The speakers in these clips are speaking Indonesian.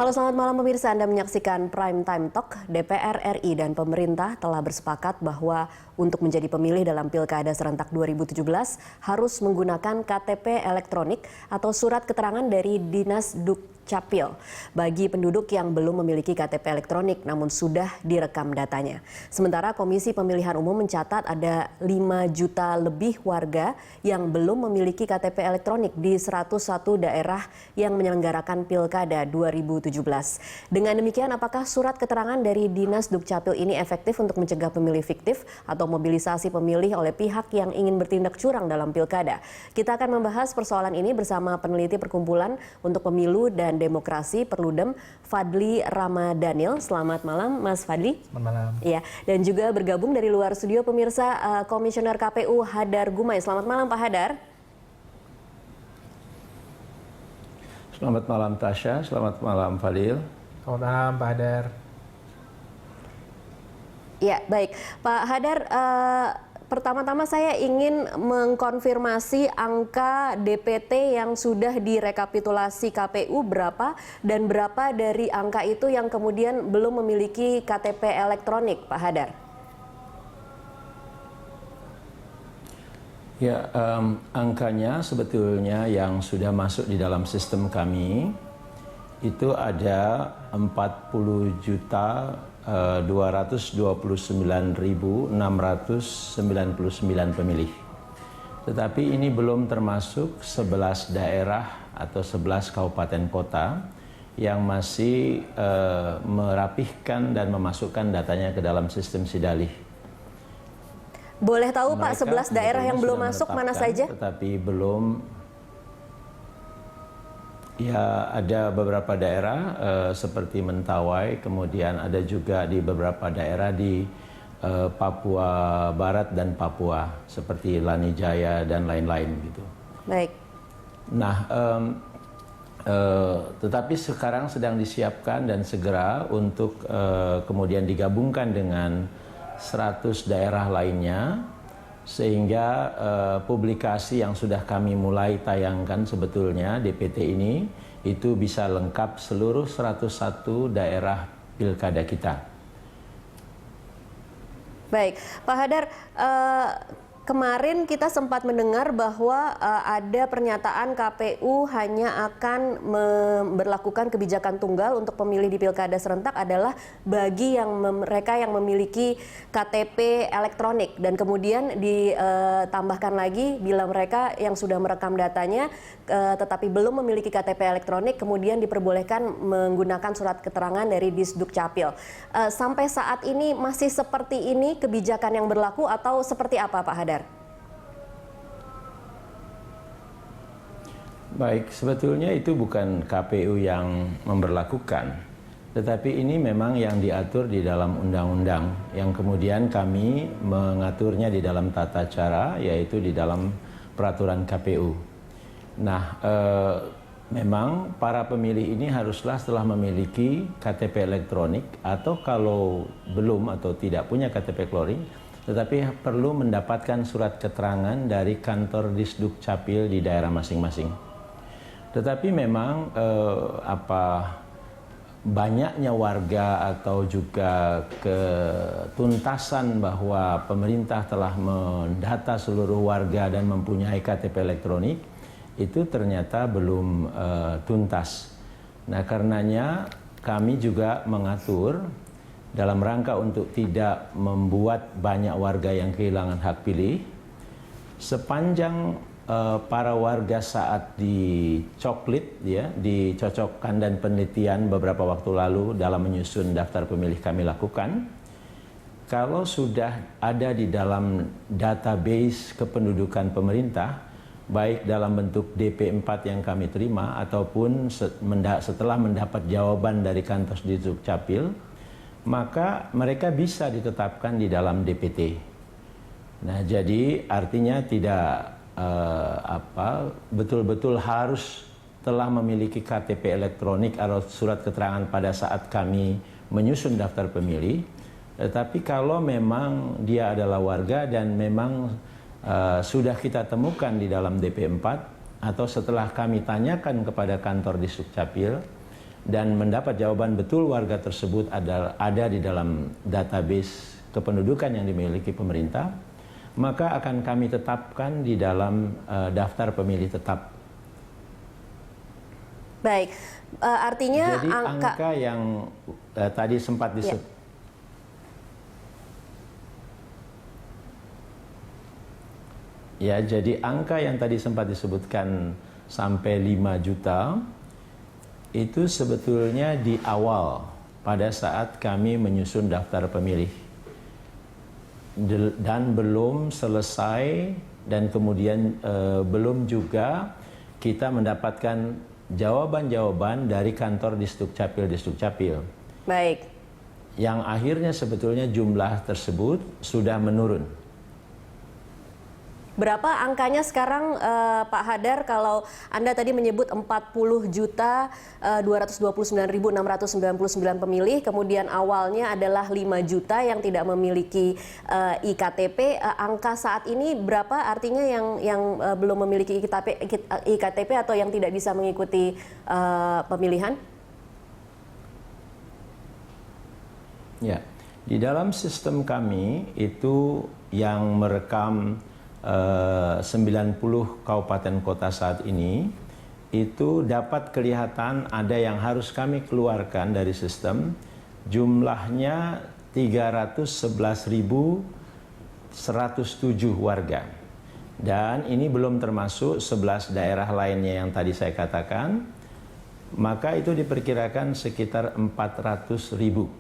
Halo, selamat malam pemirsa. Anda menyaksikan Prime Time Talk. DPR RI dan pemerintah telah bersepakat bahwa untuk menjadi pemilih dalam Pilkada serentak 2017 harus menggunakan KTP elektronik atau surat keterangan dari Dinas Dukcapil bagi penduduk yang belum memiliki KTP elektronik namun sudah direkam datanya. Sementara Komisi Pemilihan Umum mencatat ada 5 juta lebih warga yang belum memiliki KTP elektronik di 101 daerah yang menyelenggarakan Pilkada 2017. Dengan demikian, apakah surat keterangan dari Dinas Dukcapil ini efektif untuk mencegah pemilih fiktif atau mobilisasi pemilih oleh pihak yang ingin bertindak curang dalam Pilkada? Kita akan membahas persoalan ini bersama peneliti Perkumpulan untuk Pemilu dan Demokrasi Perludem, Fadli Ramadhanil. Selamat malam, Mas Fadli. Selamat malam. Ya, dan juga bergabung dari luar studio pemirsa Komisioner KPU Hadar Gumai. Selamat malam, Pak Hadar. Selamat malam Tasya, selamat malam Fadil. Selamat malam Pak Hadar. Ya, baik. Pak Hadar, pertama-tama saya ingin mengkonfirmasi angka DPT yang sudah direkapitulasi KPU berapa dan berapa dari angka itu yang kemudian belum memiliki KTP elektronik, Pak Hadar? Ya, angkanya sebetulnya yang sudah masuk di dalam sistem kami itu ada 40.229.699 pemilih. Tetapi ini belum termasuk 11 daerah atau 11 kabupaten kota yang masih merapihkan dan memasukkan datanya ke dalam sistem Sidalih. Boleh tahu Pak, 11 daerah yang belum masuk mana saja? Tetapi belum, ya ada beberapa daerah seperti Mentawai, kemudian ada juga di beberapa daerah di Papua Barat dan Papua, seperti Lanijaya dan lain-lain gitu. Baik. Nah, tetapi sekarang sedang disiapkan dan segera untuk kemudian digabungkan dengan 100 daerah lainnya, sehingga publikasi yang sudah kami mulai tayangkan sebetulnya DPT ini itu bisa lengkap seluruh 101 daerah pilkada kita. Baik, Pak Hadar, kemarin kita sempat mendengar bahwa ada pernyataan KPU hanya akan memberlakukan kebijakan tunggal untuk pemilih di Pilkada serentak adalah bagi mereka yang memiliki KTP elektronik, dan kemudian ditambahkan lagi bila mereka yang sudah merekam datanya tetapi belum memiliki KTP elektronik kemudian diperbolehkan menggunakan surat keterangan dari Disdukcapil. Sampai saat ini masih seperti ini kebijakan yang berlaku atau seperti apa, Pak Hadar? Baik, sebetulnya itu bukan KPU yang memberlakukan, tetapi ini memang yang diatur di dalam undang-undang, yang kemudian kami mengaturnya di dalam tata cara, yaitu di dalam peraturan KPU. Nah, memang para pemilih ini haruslah setelah memiliki KTP elektronik, atau kalau belum atau tidak punya KTP elektronik, tetapi perlu mendapatkan surat keterangan dari kantor Disdukcapil di daerah masing-masing. Tetapi memang banyaknya warga atau juga ketuntasan bahwa pemerintah telah mendata seluruh warga dan mempunyai KTP elektronik itu ternyata belum tuntas. Nah, karenanya kami juga mengatur dalam rangka untuk tidak membuat banyak warga yang kehilangan hak pilih, sepanjang para warga saat dicoklit, ya, dicocokkan dan penelitian beberapa waktu lalu dalam menyusun daftar pemilih kami lakukan, kalau sudah ada di dalam database kependudukan pemerintah, baik dalam bentuk DP4 yang kami terima ataupun setelah mendapat jawaban dari kantor Disdukcapil, maka mereka bisa ditetapkan di dalam DPT. Nah, jadi artinya tidak betul-betul harus telah memiliki KTP elektronik atau surat keterangan pada saat kami menyusun daftar pemilih. Tetapi kalau memang dia adalah warga dan memang sudah kita temukan di dalam DP4 atau setelah kami tanyakan kepada kantor Disdukcapil, dan mendapat jawaban betul warga tersebut ada di dalam database kependudukan yang dimiliki pemerintah, maka akan kami tetapkan di dalam daftar pemilih tetap. Baik, artinya jadi angka yang tadi sempat disebut. Ya, jadi angka yang tadi sempat disebutkan sampai 5 juta itu sebetulnya di awal pada saat kami menyusun daftar pemilih dan belum selesai, dan kemudian belum juga kita mendapatkan jawaban-jawaban dari kantor Disdukcapil. Baik. Yang akhirnya sebetulnya jumlah tersebut sudah menurun. Berapa angkanya sekarang Pak Hadar, kalau Anda tadi menyebut 40.229.699 pemilih, kemudian awalnya adalah 5 juta yang tidak memiliki IKTP, angka saat ini berapa artinya yang belum memiliki IKTP atau yang tidak bisa mengikuti pemilihan? Ya, di dalam sistem kami itu yang merekam 90 kabupaten kota saat ini, itu dapat kelihatan ada yang harus kami keluarkan dari sistem, jumlahnya 311.107 warga. Dan ini belum termasuk 11 daerah lainnya yang tadi saya katakan, maka itu diperkirakan sekitar 400.000.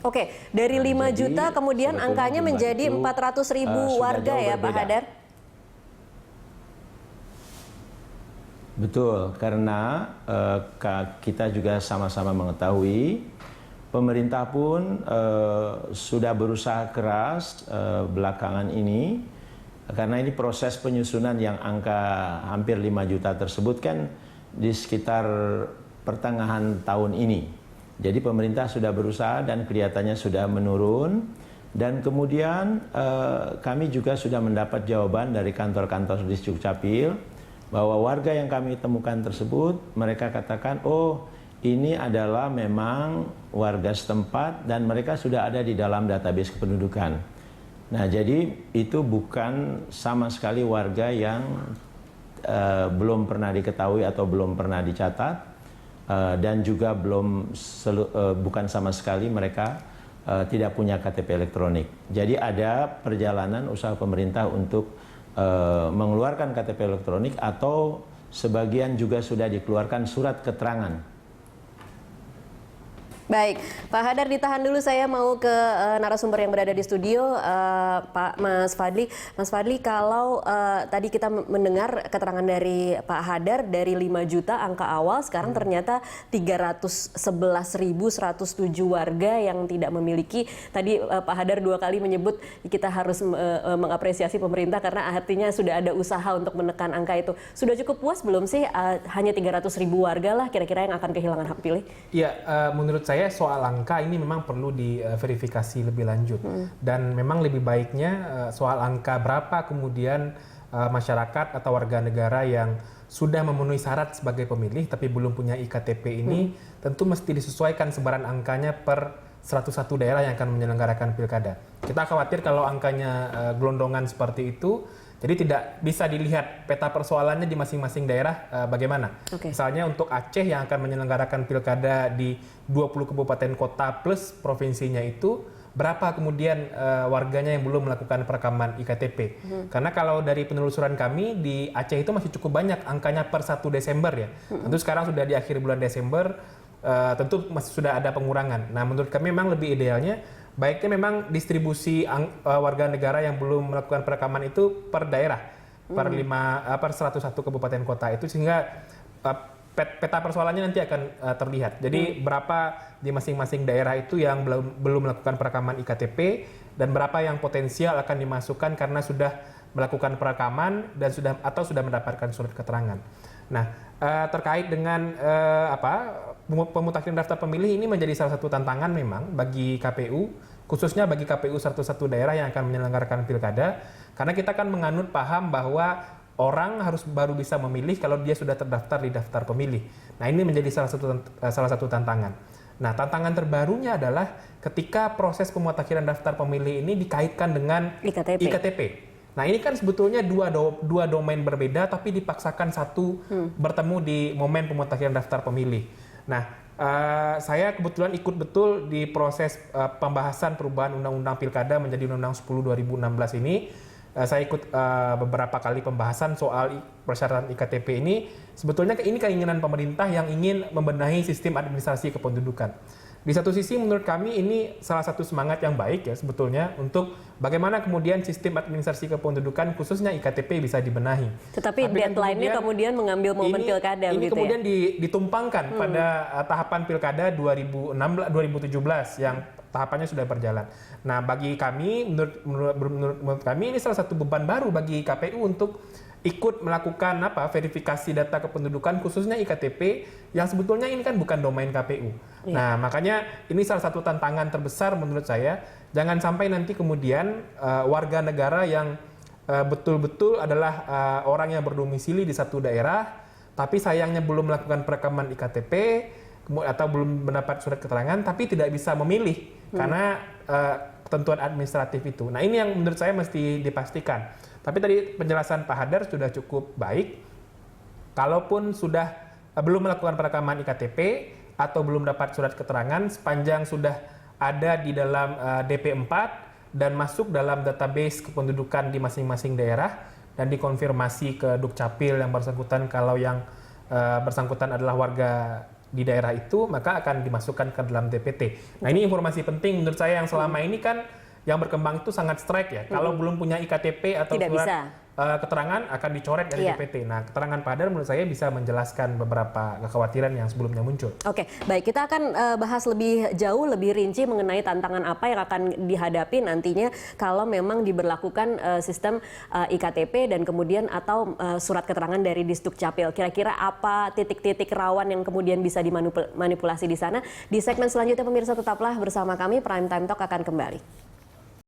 Oke, dari 5 juta kemudian angkanya menjadi 400.000 warga ya Pak Hadar? Betul, karena kita juga sama-sama mengetahui pemerintah pun sudah berusaha keras belakangan ini, karena ini proses penyusunan yang angka hampir 5 juta tersebut kan di sekitar pertengahan tahun ini. Jadi pemerintah sudah berusaha dan kelihatannya sudah menurun, dan kemudian kami juga sudah mendapat jawaban dari kantor-kantor Disdukcapil bahwa warga yang kami temukan tersebut, mereka katakan, oh ini adalah memang warga setempat dan mereka sudah ada di dalam database kependudukan. Nah, jadi itu bukan sama sekali warga yang belum pernah diketahui atau belum pernah dicatat. Dan juga bukan sama sekali mereka tidak punya KTP elektronik. Jadi ada perjalanan usaha pemerintah untuk mengeluarkan KTP elektronik, atau sebagian juga sudah dikeluarkan surat keterangan. Baik, Pak Hadar ditahan dulu, saya mau ke narasumber yang berada di studio, Pak Mas Fadli. Mas Fadli, kalau tadi kita mendengar keterangan dari Pak Hadar dari 5 juta angka awal, sekarang ternyata 311.107 warga yang tidak memiliki. Tadi Pak Hadar 2 kali menyebut kita harus mengapresiasi pemerintah karena artinya sudah ada usaha untuk menekan angka itu. Sudah cukup puas belum sih hanya 300.000 warga lah kira-kira yang akan kehilangan hak pilih? Iya, menurut saya soal angka ini memang perlu diverifikasi lebih lanjut, dan memang lebih baiknya soal angka berapa kemudian masyarakat atau warga negara yang sudah memenuhi syarat sebagai pemilih tapi belum punya IKTP ini tentu mesti disesuaikan sebaran angkanya per 101 daerah yang akan menyelenggarakan pilkada. Kita khawatir kalau angkanya gelondongan seperti itu, jadi tidak bisa dilihat peta persoalannya di masing-masing daerah bagaimana. Misalnya untuk Aceh yang akan menyelenggarakan pilkada di 20 kabupaten kota plus provinsinya itu, berapa kemudian warganya yang belum melakukan perekaman IKTP. Karena kalau dari penelusuran kami di Aceh itu masih cukup banyak angkanya per 1 Desember ya. Tentu sekarang sudah di akhir bulan Desember, tentu masih sudah ada pengurangan. Nah, menurut kami memang lebih idealnya baiknya memang distribusi warga negara yang belum melakukan perekaman itu per daerah, per 101 kabupaten kota itu, sehingga peta persoalannya nanti akan terlihat. Jadi berapa di masing-masing daerah itu yang belum melakukan perekaman IKTP, dan berapa yang potensial akan dimasukkan karena sudah melakukan perekaman dan sudah mendapatkan surat keterangan. Nah, terkait dengan pemutakhiran daftar pemilih ini menjadi salah satu tantangan memang bagi KPU, khususnya bagi KPU 101 daerah yang akan menyelenggarakan pilkada, karena kita kan menganut paham bahwa orang harus baru bisa memilih kalau dia sudah terdaftar di daftar pemilih. Nah, ini menjadi salah satu tantangan. Nah, tantangan terbarunya adalah ketika proses pemutakhiran daftar pemilih ini dikaitkan dengan IKTP. Nah, ini kan sebetulnya dua domain berbeda, tapi dipaksakan satu bertemu di momen pemutakhiran daftar pemilih. Nah, saya kebetulan ikut betul di proses pembahasan perubahan Undang-Undang Pilkada menjadi Undang-Undang 10 2016 ini. Saya ikut beberapa kali pembahasan soal persyaratan IKTP ini. Sebetulnya ini keinginan pemerintah yang ingin membenahi sistem administrasi kependudukan. Di satu sisi menurut kami ini salah satu semangat yang baik ya sebetulnya untuk bagaimana kemudian sistem administrasi kependudukan khususnya IKTP bisa dibenahi. Tetapi deadline-nya kemudian mengambil momen pilkada ini begitu kemudian ya? ditumpangkan pada tahapan pilkada 2017 yang tahapannya sudah berjalan. Nah, bagi kami, menurut kami ini salah satu beban baru bagi KPU untuk ikut melakukan verifikasi data kependudukan khususnya IKTP yang sebetulnya ini kan bukan domain KPU. Iya. Nah, makanya ini salah satu tantangan terbesar menurut saya. Jangan sampai nanti kemudian warga negara yang betul-betul adalah orang yang berdomisili di satu daerah, tapi sayangnya belum melakukan perekaman IKTP atau belum mendapat surat keterangan, tapi tidak bisa memilih karena ketentuan administratif itu. Nah, ini yang menurut saya mesti dipastikan. Tapi tadi penjelasan Pak Hadar sudah cukup baik. Kalaupun sudah belum melakukan perekaman IKTP atau belum dapat surat keterangan, sepanjang sudah ada di dalam DP4 dan masuk dalam database kependudukan di masing-masing daerah dan dikonfirmasi ke Dukcapil yang bersangkutan kalau yang bersangkutan adalah warga di daerah itu, maka akan dimasukkan ke dalam DPT. Nah, ini informasi penting menurut saya yang selama ini kan yang berkembang itu sangat strike ya. Kalau belum punya IKTP atau tidak surat bisa. Keterangan akan dicoret dari DPT. Nah, keterangan Pak Hadar menurut saya bisa menjelaskan beberapa kekhawatiran yang sebelumnya muncul. Oke, baik, kita akan bahas lebih jauh, lebih rinci mengenai tantangan apa yang akan dihadapi nantinya kalau memang diberlakukan sistem IKTP dan kemudian atau surat keterangan dari Disdukcapil. Kira-kira apa titik-titik rawan yang kemudian bisa dimanipulasi di sana? Di segmen selanjutnya pemirsa tetaplah bersama kami, Prime Time Talk akan kembali.